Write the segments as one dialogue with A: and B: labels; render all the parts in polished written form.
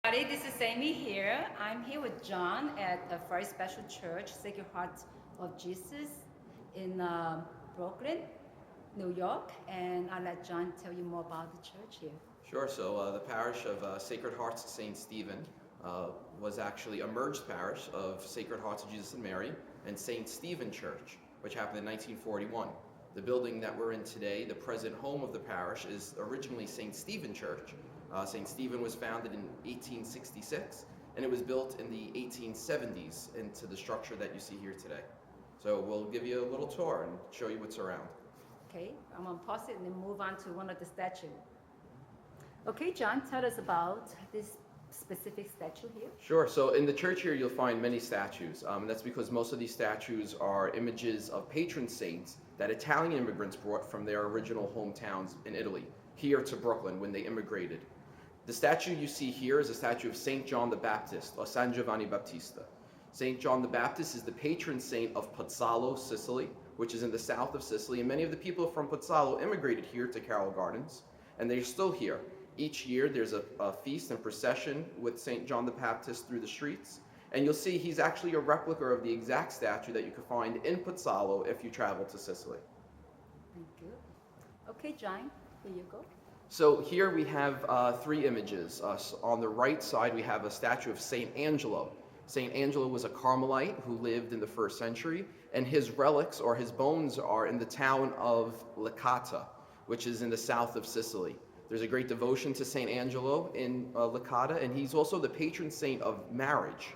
A: Everybody, this is Amy here. I'm here with John at a very special church, Sacred Heart of Jesus in Brooklyn, New York, and I'll let John tell you more about the church here.
B: Sure. So the parish of Sacred Hearts St. Stephen uh, was actually a merged parish of Sacred Hearts of Jesus and Mary and St. Stephen Church, which happened in 1941. The building that we're in today, the present home of the parish, is originally St. Stephen Church. St. Stephen was founded in 1866, and it was built in the 1870s into the structure that you see here today. So we'll give you a little tour and show you what's around.
A: Okay, I'm gonna pause it and then move on to one of the statues. Okay, John, tell us about this specific statue here.
B: Sure. So in the church here, you'll find many statues. That's because most of these statues are images of patron saints that Italian immigrants brought from their original hometowns in Italy here to Brooklyn when they immigrated. The statue you see here is a statue of St. John the Baptist, or San Giovanni Battista. St. John the Baptist is the patron saint of Pozzallo, Sicily, which is in the south of Sicily, and many of the people from Pozzallo immigrated here to Carroll Gardens, and they're still here. Each year there's a feast and procession with St. John the Baptist through the streets, and you'll see he's actually a replica of the exact statue that you can find in Pozzallo if you travel to Sicily.
A: Thank you. Okay, John, here you go.
B: So here we have three images. On the right side we have a statue of St Angelo. St Angelo was a Carmelite who lived in the 1st century, and his relics or his bones are in the town of Licata, which is in the south of Sicily. There's a great devotion to St. Angelo in Licata, and he's also the patron saint of marriage.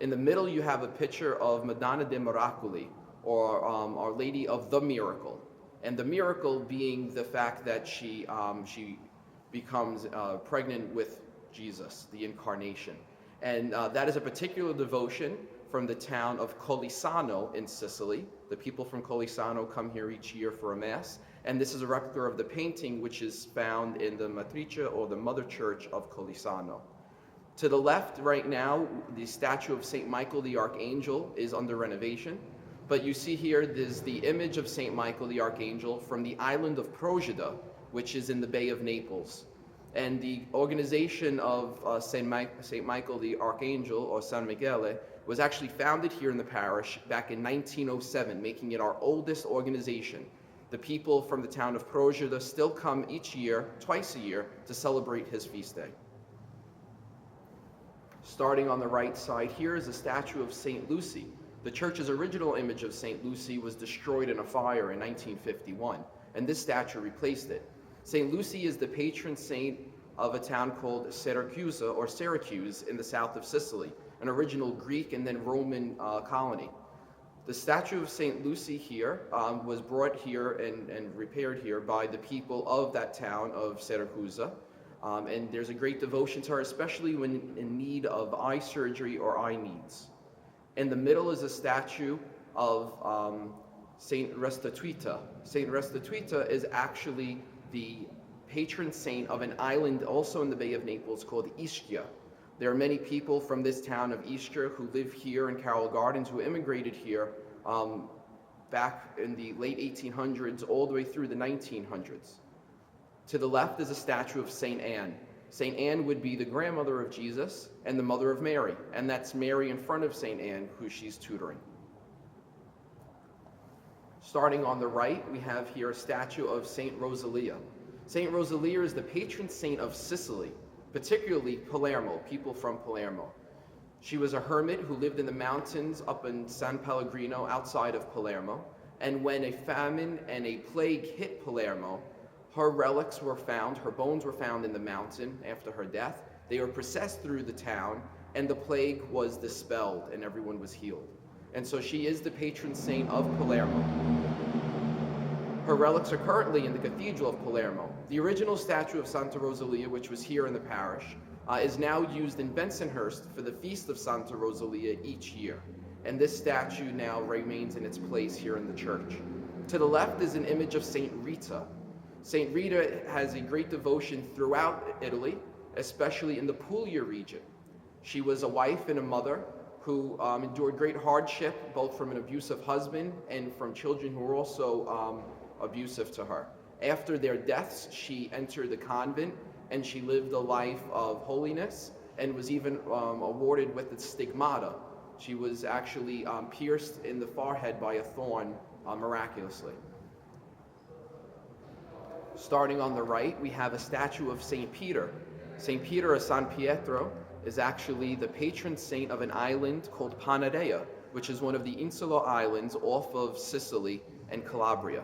B: In the middle, you have a picture of Madonna dei Miracoli, or Our Lady of the Miracle. And the miracle being the fact that she becomes pregnant with Jesus, the incarnation. And that is a particular devotion from the town of Colisano in Sicily. The people from Colisano come here each year for a mass. And this is a replica of the painting which is found in the Matrice or the Mother Church of Colisano. To the left right now, the statue of St. Michael the Archangel is under renovation. But you see here, there's the image of St. Michael the Archangel from the island of Procida, which is in the Bay of Naples. And the organization of St. Michael the Archangel, or San Michele, was actually founded here in the parish back in 1907, making it our oldest organization. The people from the town of Procida still come each year, twice a year, to celebrate his feast day. Starting on the right side here is a statue of St. Lucie. The church's original image of St. Lucie was destroyed in a fire in 1951, and this statue replaced it. St. Lucie is the patron saint of a town called Syracuse, or Syracuse, in the south of Sicily, an original Greek and then Roman colony. The statue of St. Lucie here was brought here and repaired here by the people of that town of Syracuse, and there's a great devotion to her, especially when in need of eye surgery or eye needs. In the middle is a statue of Saint Restituta. Saint Restituta is actually the patron saint of an island also in the Bay of Naples called Ischia. There are many people from this town of Ischia who live here in Carroll Gardens who immigrated here back in the late 1800s all the way through the 1900s. To the left is a statue of St. Anne. St. Anne would be the grandmother of Jesus and the mother of Mary, and that's Mary in front of St. Anne, who she's tutoring. Starting on the right, we have here a statue of St. Rosalia. St. Rosalia is the patron saint of Sicily, particularly Palermo, people from Palermo. She was a hermit who lived in the mountains up in San Pellegrino outside of Palermo, and when a famine and a plague hit Palermo, her relics were found, her bones were found in the mountain after her death. They were processed through the town, and the plague was dispelled, and everyone was healed. And so she is the patron saint of Palermo. Her relics are currently in the Cathedral of Palermo. The original statue of Santa Rosalia, which was here in the parish, is now used in Bensonhurst for the Feast of Santa Rosalia each year. And this statue now remains in its place here in the church. To the left is an image of St. Rita. St. Rita has a great devotion throughout Italy, especially in the Puglia region. She was a wife and a mother who endured great hardship, both from an abusive husband and from children who were also abusive to her. After their deaths, she entered the convent and she lived a life of holiness and was even awarded with the stigmata. She was actually pierced in the forehead by a thorn miraculously. Starting on the right, we have a statue of St. Peter. St. Peter of San Pietro is actually the patron saint of an island called Panarea, which is one of the insular islands off of Sicily and Calabria.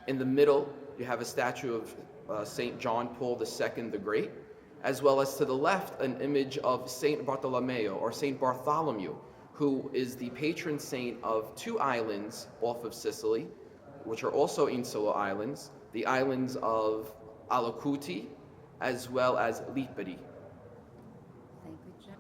B: In the middle, you have a statue of St. John Paul II the Great, as well as to the left, an image of St. Bartolomeo, or St. Bartholomew, who is the patron saint of two islands off of Sicily, which are also insular islands, the islands of Alacuti, as well as Lipari.
A: Thank you, John.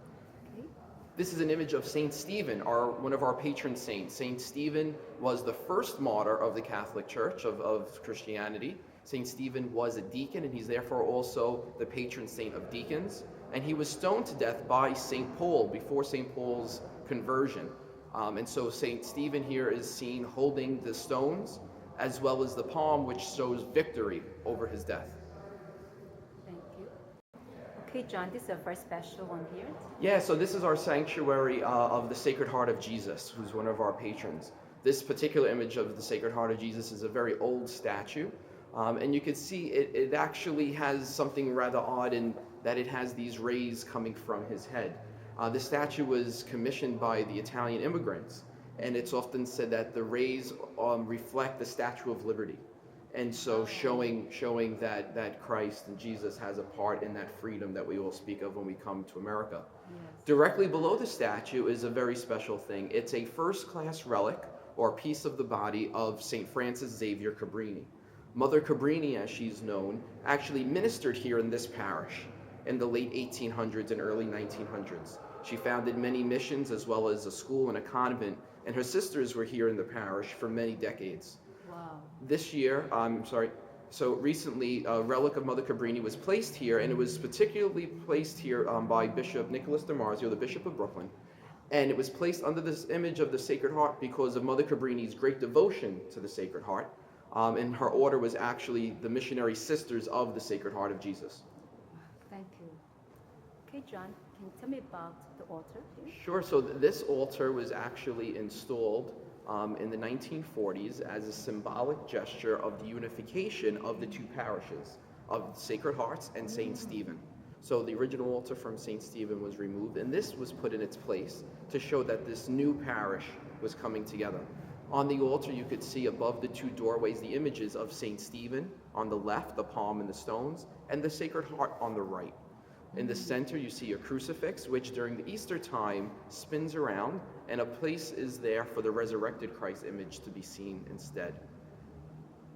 A: Okay.
B: This is an image of St. Stephen, one of our patron saints. St. Stephen was the first martyr of the Catholic Church, of Christianity. St. Stephen was a deacon, and he's therefore also the patron saint of deacons. And he was stoned to death by St. Paul before St. Paul's conversion. And so St. Stephen here is seen holding the stones, as well as the palm, which shows victory over his death.
A: Thank you. Okay, John, this is a very special one here.
B: Yeah, so this is our sanctuary of the Sacred Heart of Jesus, who's one of our patrons. This particular image of the Sacred Heart of Jesus is a very old statue. And you can see it actually has something rather odd in that it has these rays coming from his head. The statue was commissioned by the Italian immigrants, and it's often said that the rays reflect the Statue of Liberty. And so showing that Christ and Jesus has a part in that freedom that we all speak of when we come to America.
A: Yes.
B: Directly below the statue is a very special thing. It's a first-class relic or piece of the body of St. Francis Xavier Cabrini. Mother Cabrini, as she's known, actually ministered here in this parish in the late 1800s and early 1900s. She founded many missions as well as a school and a convent, and her sisters were here in the parish for many decades.
A: Wow.
B: This year, so recently, a relic of Mother Cabrini was placed here, and it was particularly placed here by Bishop Nicholas DiMarzio, the Bishop of Brooklyn. And it was placed under this image of the Sacred Heart because of Mother Cabrini's great devotion to the Sacred Heart. And her order was actually the Missionary Sisters of the Sacred Heart of Jesus.
A: Thank you. Okay, John, can you tell me about the altar here?
B: Sure. So this altar was actually installed in the 1940s as a symbolic gesture of the unification of the two parishes of Sacred Hearts and St. Stephen. So the original altar from St. Stephen was removed, and this was put in its place to show that this new parish was coming together. On the altar, you could see above the two doorways the images of St. Stephen on the left, the palm and the stones, and the Sacred Heart on the right. In the center, you see a crucifix, which during the Easter time spins around, and a place is there for the resurrected Christ image to be seen instead.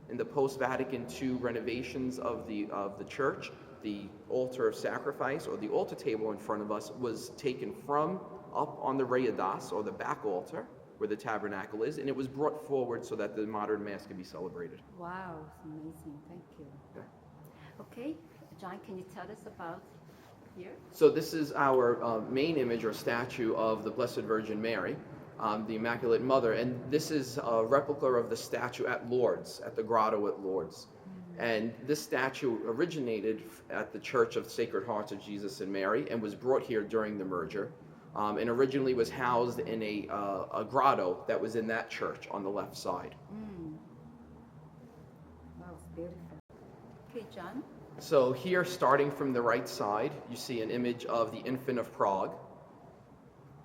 B: In the post-Vatican II renovations of the church, the altar of sacrifice, or the altar table in front of us, was taken from up on the reredas, or the back altar, where the tabernacle is, and it was brought forward so that the modern Mass could be celebrated.
A: Wow, it's amazing. Thank you. Okay, John, can you tell us about here? So
B: this is our main image or statue of the Blessed Virgin Mary, the Immaculate Mother, and this is a replica of the statue at Lourdes, at the grotto at Lourdes. And this statue originated at the Church of Sacred Hearts of Jesus and Mary and was brought here during the merger. And originally was housed in a grotto that was in that church on the left side.
A: Wow, it's beautiful. Okay, John.
B: So here, starting from the right side, you see an image of the Infant of Prague.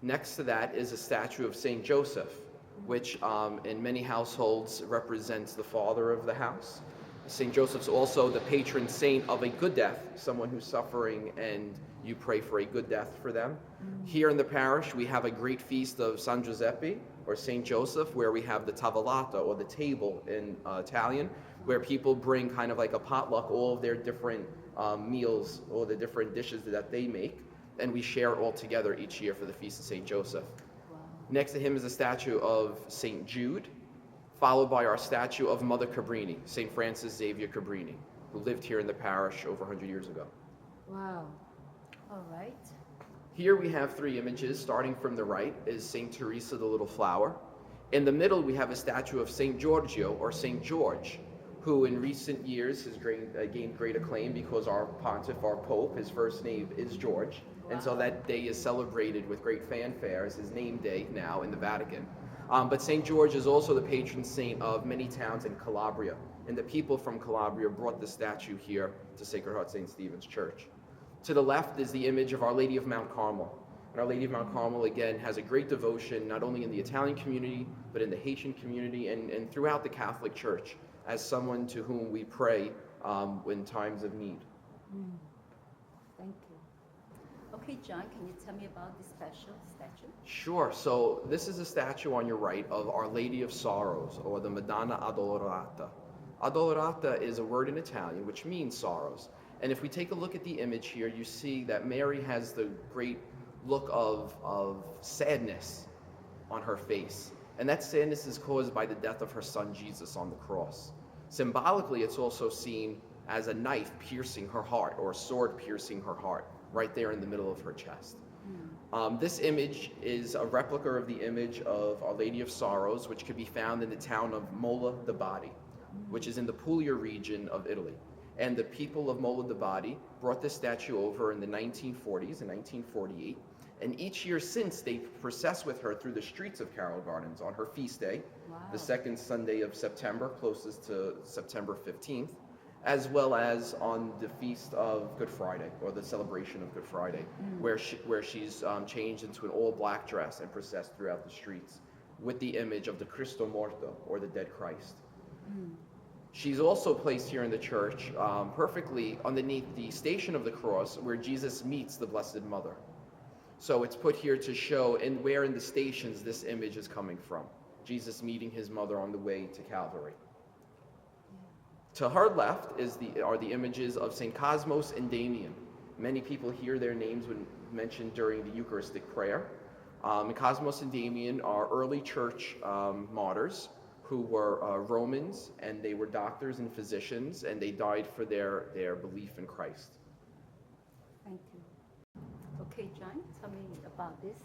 B: Next to that is a statue of St. Joseph, which in many households represents the father of the house. St. Joseph's also the patron saint of a good death, someone who's suffering and you pray for a good death for them. Here in the parish, we have a great feast of San Giuseppe, or St. Joseph, where we have the tavolata, or the table in Italian, where people bring kind of like a potluck, all of their different meals, all the different dishes that they make, and we share all together each year for the Feast of St. Joseph.
A: Wow.
B: Next to him is a statue of St. Jude, followed by our statue of Mother Cabrini, St. Francis Xavier Cabrini, who lived here in the parish over 100 years ago.
A: Wow. All right.
B: Here we have three images. Starting from the right is St. Theresa the Little Flower. In the middle, we have a statue of St. Giorgio, or St. George, who in recent years has gained great acclaim because our pontiff, our pope, his first name is George. And so that day is celebrated with great fanfare as his name day now in the Vatican. But St. George is also the patron saint of many towns in Calabria. And the people from Calabria brought the statue here to Sacred Heart St. Stephen's Church. To the left is the image of Our Lady of Mount Carmel. And Our Lady of Mount Carmel, again, has a great devotion, not only in the Italian community, but in the Haitian community and throughout the Catholic Church, as someone to whom we pray in times of need.
A: Thank you. Okay, John, can you tell me about this special statue?
B: Sure. So this is a statue on your right of Our Lady of Sorrows, or the Madonna Addolorata. Addolorata is a word in Italian which means sorrows. And if we take a look at the image here, you see that Mary has the great look of sadness on her face. And that sadness is caused by the death of her son Jesus on the cross. Symbolically, it's also seen as a knife piercing her heart, or a sword piercing her heart, right there in the middle of her chest. This image is a replica of the image of Our Lady of Sorrows, which could be found in the town of Mola de Bari, which is in the Puglia region of Italy. And the people of Mola de Bari brought this statue over in the 1940s, in 1948. And each year since, they process with her through the streets of Carroll Gardens on her feast day, the second Sunday of September, closest to September 15th, as well as on the feast of Good Friday, or the celebration of Good Friday, where she's changed into an all-black dress and processed throughout the streets with the image of the Cristo Morto, or the dead Christ. She's also placed here in the church perfectly underneath the Station of the Cross, where Jesus meets the Blessed Mother. So it's put here to show where in the stations this image is coming from. Jesus meeting his mother on the way to Calvary. To her left are the images of St. Cosmos and Damian. Many people hear their names when mentioned during the Eucharistic prayer. Cosmos and Damian are early church martyrs who were Romans, and they were doctors and physicians, and they died for their belief in Christ.
A: Thank you. Okay, John, tell me about this.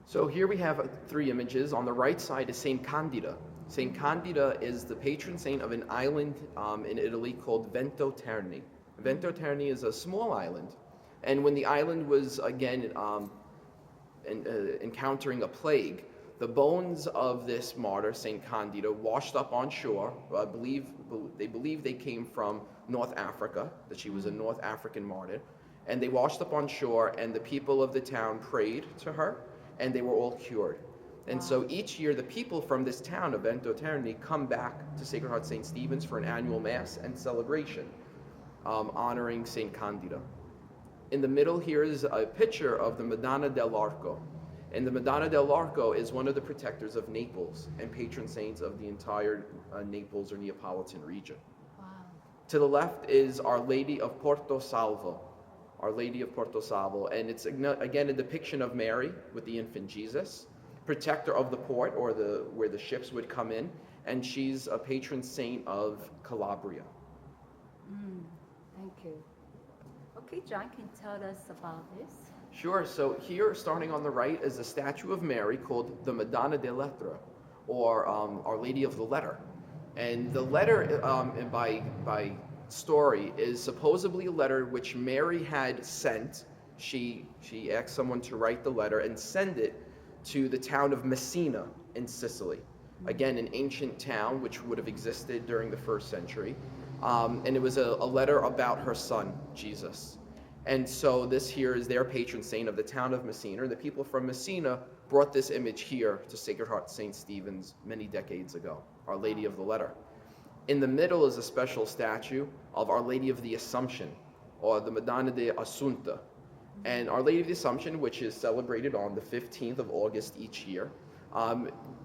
B: So here we have three images. On the right side is St. Candida. St. Candida is the patron saint of an island in Italy called Vento Terni. Vento Terni is a small island, and when the island was again encountering a plague, the bones of this martyr, St. Candida, washed up on shore. They believe they came from North Africa, that she was a North African martyr, and they washed up on shore, and the people of the town prayed to her, and they were all cured. And so each year, the people from this town of Vento Terni come back to Sacred Heart St. Stephen's for an annual mass and celebration, honoring St. Candida. In the middle here is a picture of the Madonna dell'Arco. And the Madonna dell'Arco is one of the protectors of Naples and patron saints of the entire Naples or Neapolitan region.
A: Wow.
B: To the left is Our Lady of Porto Salvo. Our Lady of Porto Salvo. And it's again a depiction of Mary with the infant Jesus, protector of the port, or where the ships would come in, and she's a patron saint of Calabria.
A: Thank you. Okay, John, can you tell us about this?
B: Sure. So here, starting on the right, is a statue of Mary called the Madonna de Lettre, or Our Lady of the Letter. And the letter, by story, is supposedly a letter which Mary had sent. She asked someone to write the letter and send it to the town of Messina in Sicily. Again, an ancient town which would have existed during the 1st century. And it was a letter about her son, Jesus. And so this here is their patron saint of the town of Messina. The people from Messina brought this image here to Sacred Heart St. Stephen's many decades ago, Our Lady of the Letter. In the middle is a special statue of Our Lady of the Assumption, or the Madonna de Assunta. And Our Lady of the Assumption, which is celebrated on the 15th of August each year,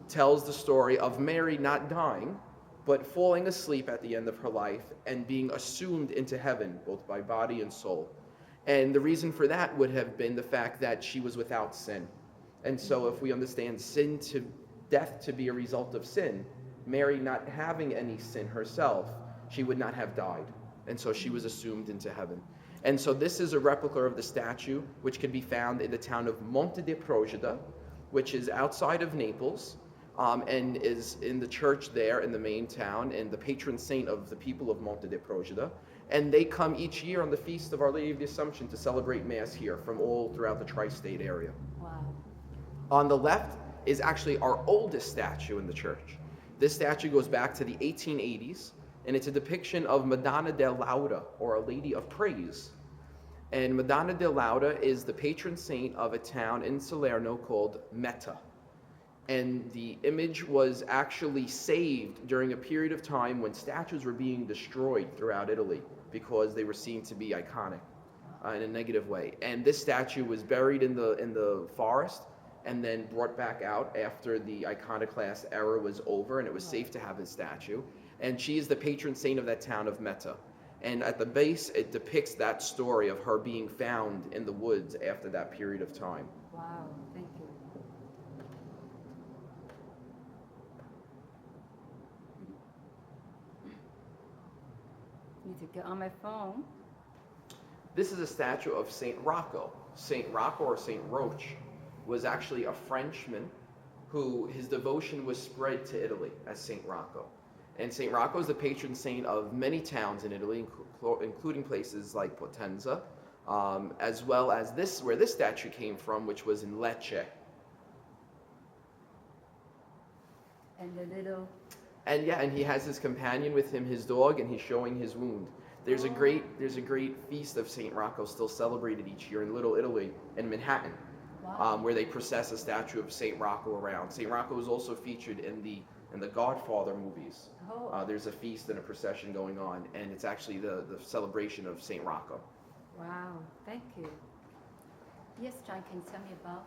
B: tells the story of Mary not dying, but falling asleep at the end of her life and being assumed into heaven, both by body and soul. And the reason for that would have been the fact that she was without sin. And so if we understand death to be a result of sin, Mary not having any sin herself, she would not have died. And so she was assumed into heaven. And so this is a replica of the statue, which can be found in the town of Monte de Procida, which is outside of Naples, and is in the church there in the main town, and the patron saint of the people of Monte de Procida. And they come each year on the Feast of Our Lady of the Assumption to celebrate Mass here from all throughout the tri-state area.
A: Wow.
B: On the left is actually our oldest statue in the church. This statue goes back to the 1880s, and it's a depiction of Madonna de Lauda, or a Lady of Praise. And Madonna de Lauda is the patron saint of a town in Salerno called Meta. And the image was actually saved during a period of time when statues were being destroyed throughout Italy because they were seen to be iconic in a negative way. And this statue was buried in the forest and then brought back out after the iconoclast era was over, and it was safe to have this statue. And she is the patron saint of that town of Meta. And at the base, it depicts that story of her being found in the woods after that period of time.
A: Wow, thank you. Need to get on my phone.
B: This is a statue of St. Rocco. St. Rocco, or St Roch, was actually a Frenchman who his devotion was spread to Italy as St. Rocco. And St. Rocco is the patron saint of many towns in Italy, including places like Potenza, as well as this, where this statue came from, which was in Lecce.
A: And the little...
B: And yeah, and he has his companion with him, his dog, and he's showing his wound. There's a great feast of St. Rocco still celebrated each year in Little Italy in Manhattan, where they process a statue of St. Rocco around. St. Rocco is also featured in the Godfather movies. There's a feast and a procession going on, and it's actually the celebration of St. Rocco.
A: Wow, thank you. Yes, John, can you tell me about?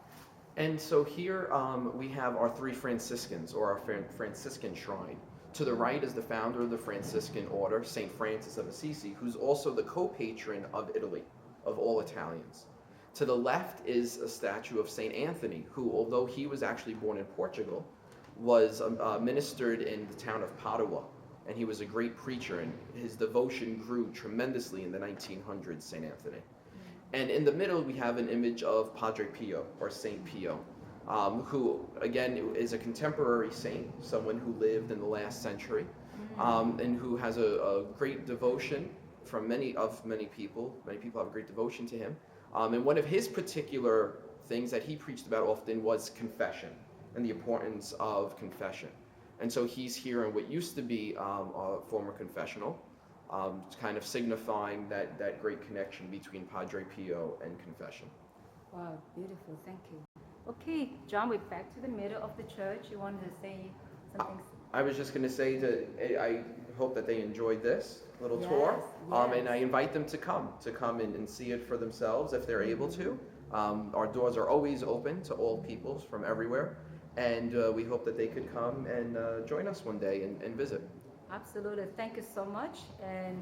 B: And so here we have our three Franciscans, or our Franciscan shrine. To the right is the founder of the Franciscan order, St. Francis of Assisi, who's also the co-patron of Italy, of all Italians. To the left is a statue of St. Anthony, who, although he was actually born in Portugal, was ministered in the town of Padua, and he was a great preacher, and his devotion grew tremendously in the 1900s, St. Anthony. And in the middle, we have an image of Padre Pio, or St. Pio, who, again, is a contemporary saint, someone who lived in the last century, and who has a great devotion from many people. Many people have a great devotion to him. And one of his particular things that he preached about often was confession, and the importance of confession. And so he's here in what used to be a former confessional, kind of signifying that great connection between Padre Pio and confession.
A: Wow, beautiful, thank you. Okay, John, we're back to the middle of the church. You wanted to say something?
B: I was just going to say that I hope that they enjoyed this little tour, and I invite them to come and see it for themselves if they're able to. Our doors are always open to all peoples from everywhere, and we hope that they could come and join us one day and visit.
A: Absolutely. Thank you so much, and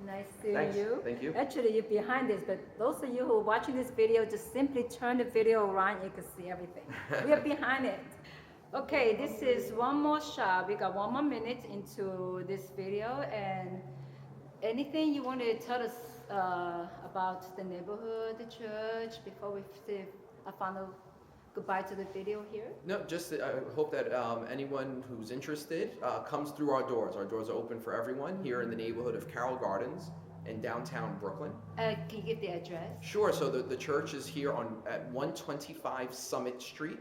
A: nice seeing you.
B: Thank you.
A: Actually, you're behind this, but those of you who are watching this video, just simply turn the video around. You can see everything. We are behind it. Okay, this is one more shot. We got 1 more minute into this video, and anything you want to tell us about the neighborhood, the church, before we say a final goodbye to the video here?
B: No, just I hope that anyone who's interested comes through our doors. Our doors are open for everyone here in the neighborhood of Carroll Gardens in downtown Brooklyn.
A: Can you give the address?
B: Sure. So the church is here at 125 Summit Street,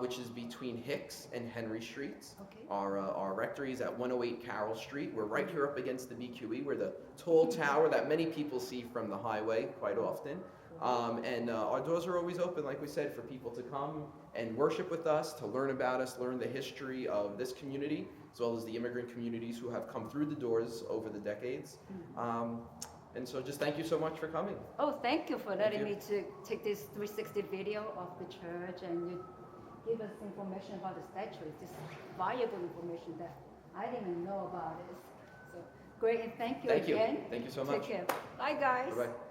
B: which is between Hicks and Henry Streets.
A: Okay.
B: Our rectory is at 108 Carroll Street. We're right here up against the BQE. We're the tall tower that many people see from the highway quite often. And our doors are always open, like we said, for people to come and worship with us, to learn about us, learn the history of this community, as well as the immigrant communities who have come through the doors over the decades. And so just thank you so much for coming.
A: Oh, thank you for letting me to take this 360 video of the church, and you give us information about the statue. It's just valuable information that I didn't even know about it. So great, and thank you again.
B: Thank you so much.
A: Take care. Bye, guys.
B: Bye-bye.